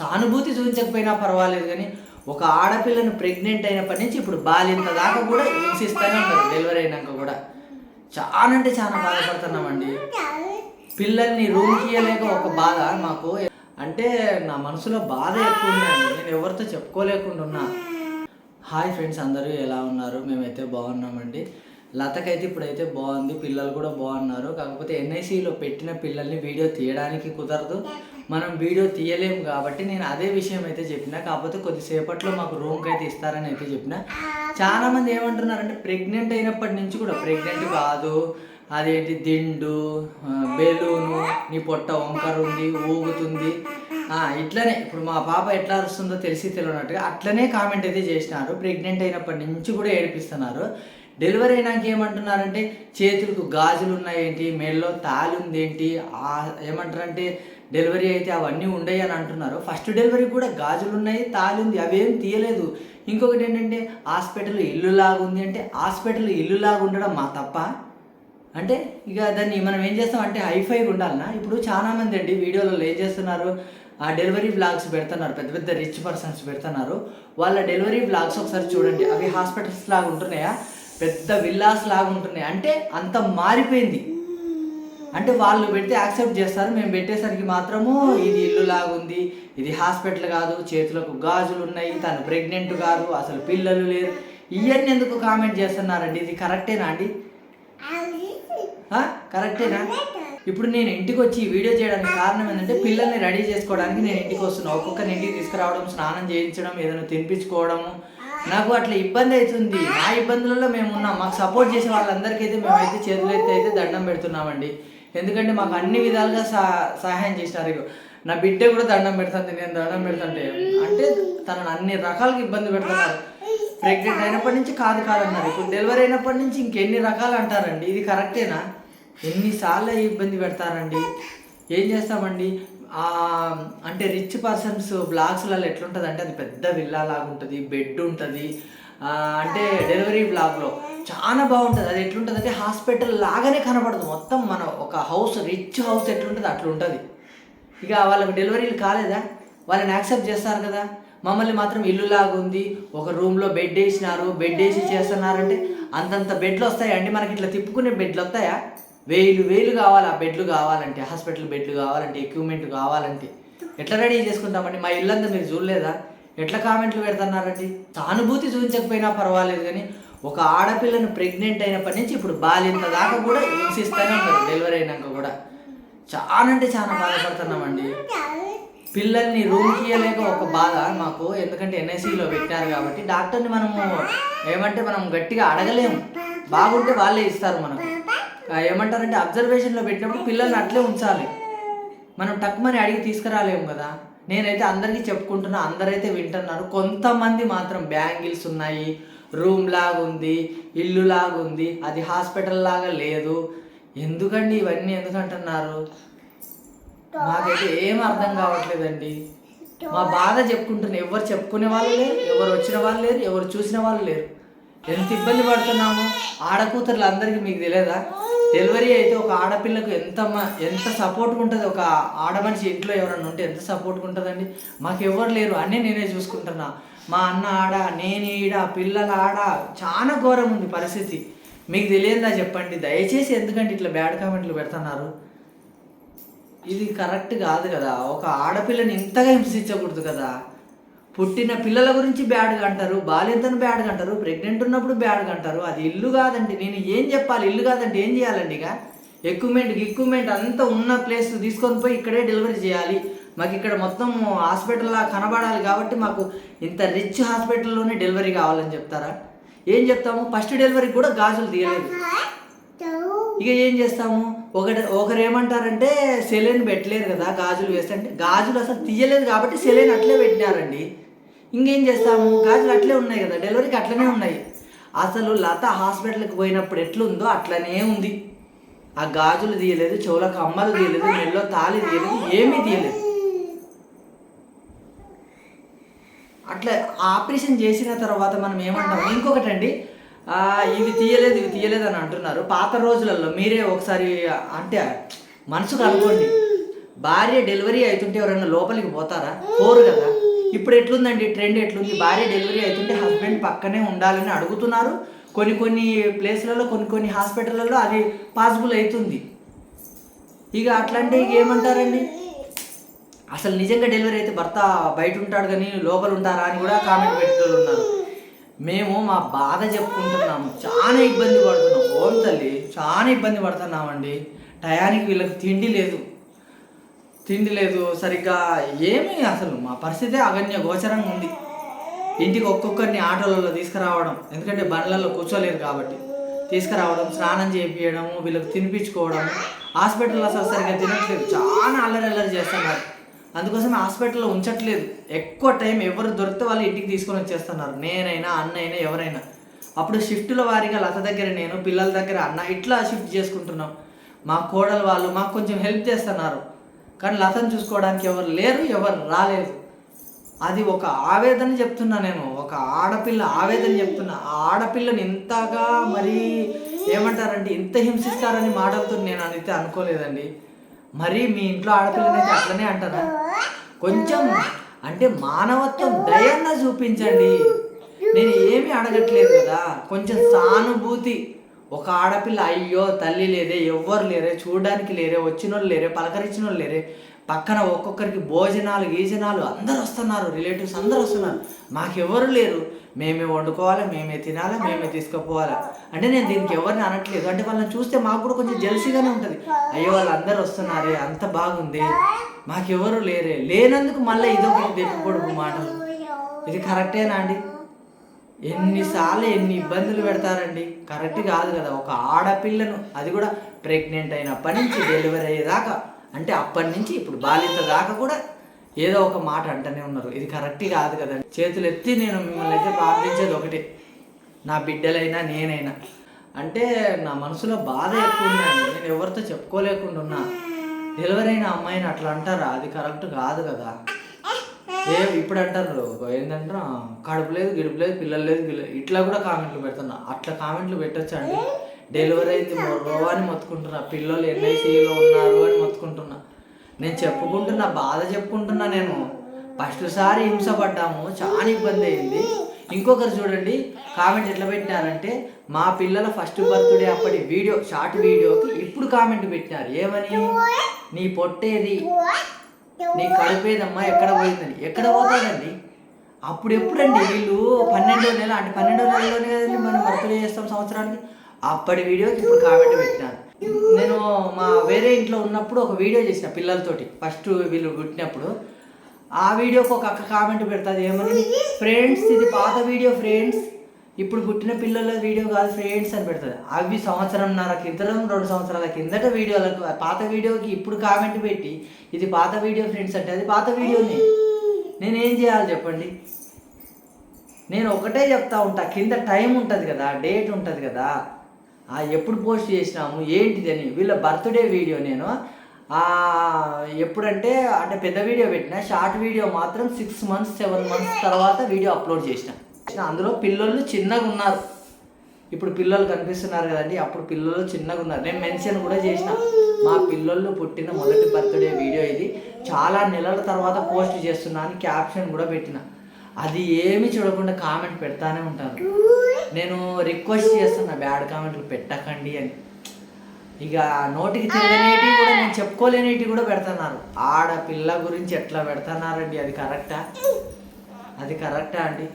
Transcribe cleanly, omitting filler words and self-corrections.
సానుభూతి చూపించకపోయినా పర్వాలేదు కానీ ఒక ఆడపిల్లను ప్రెగ్నెంట్ అయినప్పటి నుంచి ఇప్పుడు బాలింత దాకా కూడా హింసిస్తూనే ఉన్నారు. డెలివరీ అయినాక కూడా చాలా అంటే చాలా బాధపడుతున్నామండి. పిల్లల్ని రూమ్కి ఇవ్వలేక ఒక బాధ మాకు, అంటే నా మనసులో బాధ ఎక్కువ ఉందండి. నేను ఎవరితో చెప్పుకోలేకుండా ఉన్నా. హాయ్ ఫ్రెండ్స్, అందరూ ఎలా ఉన్నారు? మేమైతే బాగున్నామండి. లతకైతే ఇప్పుడైతే బాగుంది, పిల్లలు కూడా బాగున్నారు. కాకపోతే ఎన్ఐసిలో పెట్టిన పిల్లల్ని వీడియో తీయడానికి కుదరదు, మనం వీడియో తీయలేము కాబట్టి నేను అదే విషయం అయితే చెప్పిన. కాకపోతే కొద్దిసేపట్లో మాకు రూమ్కి అయితే ఇస్తారని అయితే చెప్పిన. చాలామంది ఏమంటున్నారంటే ప్రెగ్నెంట్ అయినప్పటి నుంచి కూడా ప్రెగ్నెంట్ కాదు, అదేంటి దిండు, బెలూను, నీ పొట్ట వంకర ఉంది, ఊగుతుంది, ఇట్లనే ఇప్పుడు మా పాప ఎట్లా అరుస్తుందో తెలియనట్టుగా అట్లనే కామెంట్ అయితే చేసినారు. ప్రెగ్నెంట్ అయినప్పటి నుంచి కూడా ఏడిపిస్తున్నారు. డెలివరీ అయినాక ఏమంటున్నారంటే చేతులకు గాజులు ఉన్నాయేంటి, మెడలో తాళి ఉందేంటి, ఏమంటారంటే డెలివరీ అయితే అవన్నీ ఉండయి అని అంటున్నారు. ఫస్ట్ డెలివరీ కూడా గాజులు ఉన్నాయి, తాళి ఉంది, అవేం తీయలేదు. ఇంకొకటి ఏంటంటే హాస్పిటల్ ఇల్లులాగా ఉంది అంటే హాస్పిటల్ ఇల్లులాగా ఉండడం మా తప్ప? అంటే ఇక దాన్ని మనం ఏం చేస్తాం అంటే హైఫైగా ఉండాలన్నా? ఇప్పుడు చాలామంది అండి వీడియోలలో ఏం చేస్తున్నారు, ఆ డెలివరీ వ్లాగ్స్ పెడుతున్నారు, పెద్ద పెద్ద రిచ్ పర్సన్స్ పెడుతున్నారు. వాళ్ళ డెలివరీ వ్లాగ్స్ ఒకసారి చూడండి, అవి హాస్పిటల్స్ లాగా ఉంటున్నాయా, పెద్ద విల్లాస్ లాగా ఉంటున్నాయి. అంటే అంత మారిపోయింది. అంటే వాళ్ళు పెడితే యాక్సెప్ట్ చేస్తారు, మేము పెట్టేసరికి మాత్రము ఇది ఇల్లు లాగా ఉంది, ఇది హాస్పిటల్ కాదు, చేతులకు గాజులు ఉన్నాయి, తను ప్రెగ్నెంట్ కాదు, అసలు పిల్లలు లేరు, ఇవన్నీ ఎందుకు కామెంట్ చేస్తున్నారండి? ఇది కరెక్టేనా అండి? కరెక్టేనా? ఇప్పుడు నేను ఇంటికి వచ్చి ఈ వీడియో చేయడానికి కారణం ఏంటంటే పిల్లల్ని రెడీ చేసుకోవడానికి నేను ఇంటికి వస్తున్నాను. ఒక్కొక్కరిని ఇంటికి తీసుకురావడం, స్నానం చేయించడం, ఏదైనా తినిపించుకోవడము, నాకు అట్లా ఇబ్బంది అవుతుంది. ఆ ఇబ్బందులలో మేము ఉన్నాం. మాకు సపోర్ట్ చేసే వాళ్ళందరికీ అయితే మేమైతే చేతులెత్తి అయితే దండం పెడుతున్నామండి. ఎందుకంటే మాకు అన్ని విధాలుగా సహాయం చేసినారు. నా బిడ్డ కూడా దండం పెడుతుంది, నేను దండం పెడుతుంటే. అంటే తనను అన్ని రకాలుగా ఇబ్బంది పెడుతున్నారు. ప్రెగ్నెంట్ అయినప్పటి నుంచి కాదన్నారు, ఇప్పుడు డెలివరీ అయినప్పటి నుంచి ఇంకెన్ని రకాలు అంటారండి? ఇది కరెక్టేనా? ఎన్నిసార్లు ఇబ్బంది పెడతారండి? ఏం చేస్తామండి? అంటే రిచ్ పర్సన్స్ బ్లాగ్స్లలో ఎట్లుంటుంది అంటే అది పెద్ద విల్లా లాగా ఉంటుంది, బెడ్ ఉంటుంది. అంటే డెలివరీ బ్లాగ్లో చాలా బాగుంటుంది. అది ఎట్లుంటుంది అంటే హాస్పిటల్ లాగానే కనపడదు, మొత్తం మన ఒక హౌస్, రిచ్ హౌస్ ఎట్లుంటుంది అట్లా ఉంటుంది. ఇక వాళ్ళకి డెలివరీలు కాలేదా, వాళ్ళని యాక్సెప్ట్ చేస్తారు కదా. మమ్మల్ని మాత్రం ఇల్లులాగా ఉంది, ఒక రూమ్లో బెడ్ వేసినారు, బెడ్ వేసి చేస్తున్నారంటే అంతంత బెడ్లు వస్తాయండి మనకి? ఇట్లా తిప్పుకునే బెడ్లు వస్తాయా? వేలు కావాలి ఆ బెడ్లు కావాలంటే, హాస్పిటల్ బెడ్లు కావాలంటే, ఎక్విప్మెంట్ కావాలంటే ఎట్లా రెడీ చేసుకుంటామండి? మా ఇల్లంతా మీరు చూడలేదా? ఎట్లా కామెంట్లు పెడుతున్నారండి? సానుభూతి చూపించకపోయినా పర్వాలేదు కానీ ఒక ఆడపిల్లను ప్రెగ్నెంట్ అయినప్పటి నుంచి ఇప్పుడు బాలింత దాకా కూడా హింసిస్తూనే ఉన్నారు. డెలివరీ అయినాక కూడా చాలా అంటే చాలా బాధపడుతున్నామండి. పిల్లల్ని రూమ్కి ఇవ్వలేక ఒక బాధ మాకు, ఎందుకంటే ఎన్ఐసిలో పెట్టారు కాబట్టి డాక్టర్ని మనము ఏమంటే మనం గట్టిగా అడగలేము. బాగుంటే వాళ్ళే ఇస్తారు మనకు. ఏమంటారంటే అబ్జర్వేషన్లో పెట్టినప్పుడు పిల్లల్ని అట్లే ఉంచాలి, మనం టక్మని అడిగి తీసుకురాలేము కదా. నేనైతే అందరికీ చెప్పుకుంటున్నా, అందరైతే వింటున్నారు. కొంతమంది మాత్రం బ్యాంగిల్స్ ఉన్నాయి, రూమ్ లాగా ఉంది, ఇల్లు లాగా ఉంది, అది హాస్పిటల్ లాగా లేదు. ఎందుకండి ఇవన్నీ ఎందుకంటున్నారు? నాకైతే ఏం అర్థం కావట్లేదండి. మా బాధ చెప్పుకుంటున్నా, ఎవరు చెప్పుకునే వాళ్ళు లేరు, ఎవరు వచ్చిన వాళ్ళు లేరు, ఎవరు చూసిన వాళ్ళు లేరు. ఎంత ఇబ్బంది పడుతున్నాము ఆడకూతుర్లు అందరికీ. మీకు తెలియదా? డెలివరీ అయితే ఒక ఆడపిల్లకు ఎంత సపోర్ట్గా ఉంటుంది. ఒక ఆడమనిషి ఇంట్లో ఎవరన్నా ఉంటే ఎంత సపోర్ట్గా ఉంటుందండి. మాకు ఎవరు లేరు, అన్నీ నేనే చూసుకుంటున్నా. మా అన్న ఆడ, నేను ఈడ, పిల్లల ఆడ, చాలా ఘోరం ఉంది పరిస్థితి. మీకు తెలియదా చెప్పండి దయచేసి. ఎందుకంటే ఇట్లా బ్యాడ్ కామెంట్లు పెడుతున్నారు? ఇది కరెక్ట్ కాదు కదా. ఒక ఆడపిల్లని ఇంతగా హింసించకూడదు కదా. పుట్టిన పిల్లల గురించి బ్యాడ్గా అంటారు, బాలింతను బ్యాడ్గా అంటారు, ప్రెగ్నెంట్ ఉన్నప్పుడు బ్యాడ్గా అంటారు. అది ఇల్లు కాదండి. నేను ఏం చెప్పాలి? ఇల్లు కాదంటే ఏం చేయాలండి? ఇక ఎక్విప్మెంట్ అంతా ఉన్న ప్లేస్ తీసుకొని పోయి ఇక్కడే డెలివరీ చేయాలి. మాకు ఇక్కడ మొత్తం హాస్పిటల్లా కనబడాలి కాబట్టి మాకు ఇంత రిచ్ హాస్పిటల్లోనే డెలివరీ కావాలని చెప్తారా? ఏం చెప్తాము? ఫస్ట్ డెలివరీకి కూడా గాజులు తీయలేదు. ఇక ఏం చేస్తాము? ఒకరు ఏమంటారంటే సెలైన్ పెట్టలేరు కదా, గాజులు వేస్తే. గాజులు అసలు తీయలేదు కాబట్టి సెలైన్ అట్లే పెట్టినారండి. ఇంకేం చేస్తాము? గాజులు అట్లే ఉన్నాయి కదా, డెలివరీకి అట్లనే ఉన్నాయి. అసలు లత హాస్పిటల్కి పోయినప్పుడు ఎట్లుందో అట్లనే ఉంది. ఆ గాజులు తీయలేదు, చెవులకు అమ్మలు తీయలేదు, మెడలో తాళి తీయలేదు, ఏమీ తీయలేదు. అట్లా ఆపరేషన్ చేసిన తర్వాత మనం ఏమంటాం? ఇంకొకటి అండి, ఇవి తీయలేదు అని అంటున్నారు. పాత రోజులలో మీరే ఒకసారి అంటే మనసుకు అనుకోండి, భార్య డెలివరీ అవుతుంటే ఎవరైనా లోపలికి పోతారా? పోరు కదా. ఇప్పుడు ఎట్లుందండి ట్రెండ్ ఎట్లుంది, భార్య డెలివరీ అవుతుంటే హస్బెండ్ పక్కనే ఉండాలని అడుగుతున్నారు. కొన్ని ప్లేస్లలో కొన్ని హాస్పిటల్లో అది పాసిబుల్ అవుతుంది. ఇక అట్లాంటి ఇక ఏమంటారండి, అసలు నిజంగా డెలివరీ అయితే భర్త బయట ఉంటాడు కానీ లోపల ఉంటారా అని కూడా కామెంట్ పెట్టేవాళ్ళు ఉన్నారు. మేము మా బాధ చెప్పుకుంటున్నాము, చాలా ఇబ్బంది పడుతున్నాం. ఓం తల్లి చాలా ఇబ్బంది పడుతున్నామండి. టయానికి వీళ్ళకి తిండి లేదు సరిగ్గా ఏమీ, అసలు మా పరిస్థితే అగన్య గోచరంగా ఉంది. ఇంటికి ఒక్కొక్కరిని ఆటోలలో తీసుకురావడం, ఎందుకంటే బండ్లలో కూర్చోలేరు కాబట్టి తీసుకురావడం, స్నానం చేయించడము, వీళ్ళకి తినిపించుకోవడము. హాస్పిటల్లో అసలు సరిగ్గా తినట్లేదు, చాలా అల్లరి చేస్తున్నారు. అందుకోసం హాస్పిటల్లో ఉంచట్లేదు. ఎక్కువ టైం ఎవరు దొరికితే వాళ్ళు ఇంటికి తీసుకొని వచ్చేస్తున్నారు, నేనైనా అన్నైనా ఎవరైనా. అప్పుడు షిఫ్టుల వారీగా లత దగ్గర నేను, పిల్లల దగ్గర అన్న, ఇట్లా షిఫ్ట్ చేసుకుంటున్నాం. మా కోడలు వాళ్ళు మాకు కొంచెం హెల్ప్ చేస్తున్నారు, కానీ లతను చూసుకోవడానికి ఎవరు లేరు, ఎవరు రాలేదు. అది ఒక ఆవేదన చెప్తున్నా నేను, ఒక ఆడపిల్ల ఆవేదన చెప్తున్నా. ఆ ఆడపిల్లని ఇంతగా మరి ఏమంటారంటే ఇంత హింసిస్తారని మాటలతో నేను అయితే అనుకోలేదండి. మరి మీ ఇంట్లో ఆడపిల్లనైతే అట్లనే అంటారా? కొంచెం అంటే మానవత్వం, దయన్న చూపించండి. నేను ఏమీ అడగట్లేదు కదా, కొంచెం సానుభూతి. ఒక ఆడపిల్ల అయ్యో తల్లి లేరే, ఎవ్వరు లేరే, చూడడానికి లేరే, వచ్చిన వాళ్ళు లేరే, పలకరించిన వాళ్ళు లేరే, పక్కన ఒక్కొక్కరికి భోజనాలు అందరు వస్తున్నారు, రిలేటివ్స్ అందరు వస్తున్నారు, మాకెవరు లేరు, మేమే వండుకోవాలి, మేమే తినాలి, మేమే తీసుకుపోవాలి అంటే నేను దీనికి ఎవరిని అనట్లేదు. అంటే వాళ్ళని చూస్తే మాకు కూడా కొంచెం జెలసీగానే ఉంటుంది. అయ్యో వాళ్ళు అందరు వస్తున్నారే, అంత బాగుంది, మాకెవరు లేరే, లేనందుకు మళ్ళీ ఇదొకటి దెప్పుకొడుకు మాటలు. ఇది కరెక్టేనా అండి? ఎన్నిసార్లు ఎన్ని ఇబ్బందులు పెడతారండి, కరెక్ట్ కాదు కదా. ఒక ఆడపిల్లను, అది కూడా ప్రెగ్నెంట్ అయినప్పటి నుంచి డెలివరీ అయ్యేదాకా, అంటే అప్పటి నుంచి ఇప్పుడు బాలింత దాకా కూడా ఏదో ఒక మాట అంటూనే ఉన్నారు. ఇది కరెక్ట్ కాదు కదండి. చేతులు ఎత్తి నేను మిమ్మల్ని అయితే ప్రార్థించేది ఒకటే, నా బిడ్డలైనా నేనైనా, అంటే నా మనసులో బాధ ఎక్కువ ఉందండి. నేను ఎవరితో చెప్పుకోలేకుండా ఉన్నా. డెలివరీ అయిన అమ్మాయిని అట్లా అంటారా? అది కరెక్ట్ కాదు కదా. ఇప్పుడు అంటారు ఏంటంటారా, కడుపు లేదు, గిడుపు లేదు, పిల్లలు లేదు, ఇట్లా కూడా కామెంట్లు పెడుతున్నా. అట్లా కామెంట్లు పెట్టొచ్చండి. డెలివరీ అయింది మొర్రో అని మొత్తుకుంటున్నా, పిల్లలు ఎన్ఐసీలో ఉన్నారు అని మొత్తుకుంటున్నా. నేను చెప్పుకుంటున్నా, బాధ చెప్పుకుంటున్నా. నేను ఫస్ట్ సారి హింసపడ్డాము, చాలా ఇబ్బంది అయింది. ఇంకొకరు చూడండి కామెంట్ ఎట్లా పెట్టినారంటే, మా పిల్లల ఫస్ట్ బర్త్డే అప్పటి వీడియో, షార్ట్ వీడియోకి ఇప్పుడు కామెంట్ పెట్టినారు. ఏమని? నీ పొట్టేది, నీ కడుపేదమ్మా, ఎక్కడ పోయిందని. ఎక్కడ పోతాడండి? అప్పుడు ఎప్పుడండి వీళ్ళు 12వ నెల, అంటే 12వ నెలలోనే కదండి మనం బర్త్డే చేస్తాం సంవత్సరానికి. అప్పటి వీడియోకి ఇప్పుడు కామెంట్ పెట్టినాను. నేను మా వేరే ఇంట్లో ఉన్నప్పుడు ఒక వీడియో చేసిన పిల్లలతోటి, ఫస్ట్ వీళ్ళు పుట్టినప్పుడు. ఆ వీడియోకి ఒక అక్క కామెంట్ పెడుతుంది, ఏమని? ఫ్రెండ్స్ ఇది పాత వీడియో ఫ్రెండ్స్, ఇప్పుడు పుట్టిన పిల్లల వీడియో కాదు ఫ్రెండ్స్ అని పెడుతుంది. అవి సంవత్సరంన్నర క్రితం, 2 సంవత్సరాల కిందట వీడియోలకు, పాత వీడియోకి ఇప్పుడు కామెంట్ పెట్టి ఇది పాత వీడియో ఫ్రెండ్స్ అంటే అది పాత వీడియోని నేనేం చేయాలి చెప్పండి? నేను ఒకటే చెప్తా ఉంటా, కింద టైం ఉంటుంది కదా, డేట్ ఉంటుంది కదా, ఎప్పుడు పోస్ట్ చేసినాము ఏంటిది అని. వీళ్ళ బర్త్డే వీడియో నేను ఎప్పుడంటే, అంటే పెద్ద వీడియో పెట్టిన, షార్ట్ వీడియో మాత్రం 6 months 7 months తర్వాత వీడియో అప్లోడ్ చేసిన. అందులో పిల్లలు చిన్నగా ఉన్నారు, ఇప్పుడు పిల్లలు కనిపిస్తున్నారు కదండి, అప్పుడు పిల్లలు చిన్నగా ఉన్నారు. నేను మెన్షన్ కూడా చేసిన, మా పిల్లలు పుట్టిన మొదటి బర్త్డే వీడియో ఇది, చాలా నెలల తర్వాత పోస్ట్ చేస్తున్నా అని క్యాప్షన్ కూడా పెట్టిన. అది ఏమి చూడకుండా కామెంట్ పెడతానే ఉంటాను. నేను రిక్వెస్ట్ చేస్తున్నా, బ్యాడ్ కామెంట్లు పెట్టకండి అని. ఇక నోటికి తిరగనేటివి కూడా, నేను చెప్పుకోలేనిటివి కూడా పెడుతున్నారు. ఆడపిల్ల గురించి ఎట్లా పెడుతున్నారండి? అది కరెక్టా? అది కరెక్టా అండి?